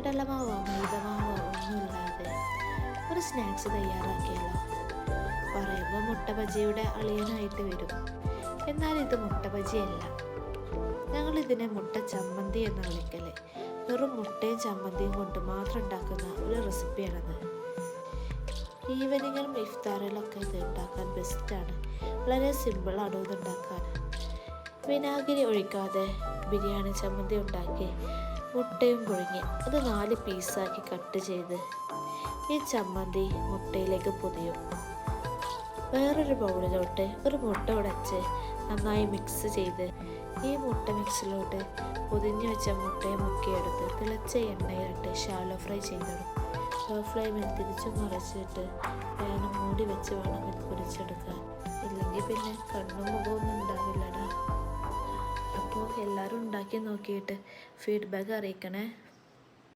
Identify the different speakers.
Speaker 1: കടലമാവോ മൈദമാവോ ഒന്നുമില്ലാതെ ഒരു സ്നാക്സ് തയ്യാറാക്കിയാലോ? പറയുമ്പോൾ മുട്ട ബജിയുടെ അളിയനായിട്ട് വരും. എന്നാൽ ഇത് മുട്ട ബജിയല്ല. ഞങ്ങളിതിനെ മുട്ട ചമ്മന്തി എന്ന് വിളിക്കല്. വെറും മുട്ടയും ചമ്മന്തിയും കൊണ്ട് മാത്രം ഉണ്ടാക്കുന്ന ഒരു റെസിപ്പിയാണത്. ഈവനിങ്ങിലും ഇഫ്താറിലൊക്കെ ഇത് ഉണ്ടാക്കാൻ ബെസ്റ്റാണ്. വളരെ സിമ്പിളാണ് ഇത് ഉണ്ടാക്കാൻ. വിനാഗിരി ഒഴിക്കാതെ ബിരിയാണി ചമ്മന്തി ഉണ്ടാക്കി മുട്ടയും പുഴുങ്ങി അത് 4 പീസാക്കി കട്ട് ചെയ്ത് ഈ ചമ്മന്തി മുട്ടയിലേക്ക് പൊതിയും. വേറൊരു ബൗളിലോട്ട് ഒരു മുട്ട ഉടച്ച് നന്നായി മിക്സ് ചെയ്ത് ഈ മുട്ട മിക്സിലോട്ട് പൊതിഞ്ഞു വെച്ച മുട്ടയെ മുക്കിയെടുത്ത് തിളച്ച എണ്ണയിലിട്ട് ഷാലോ ഫ്രൈ ചെയ്തിടും. ലോ ഫ്ലെയിമിൽ തിരിച്ചു മറിച്ചിട്ട് പാന് മൂടി വെച്ച് വേണം ഇത് പൊരിച്ചെടുക്കാൻ. ഇല്ലെങ്കിൽ പിന്നെ കണ്ണും മുഖമൊന്നും ഉണ്ടാവില്ലടാ. അപ്പോൾ എല്ലാവരും ഉണ്ടാക്കി നോക്കിയിട്ട് ഫീഡ്ബാക്ക് അറിയിക്കണേ.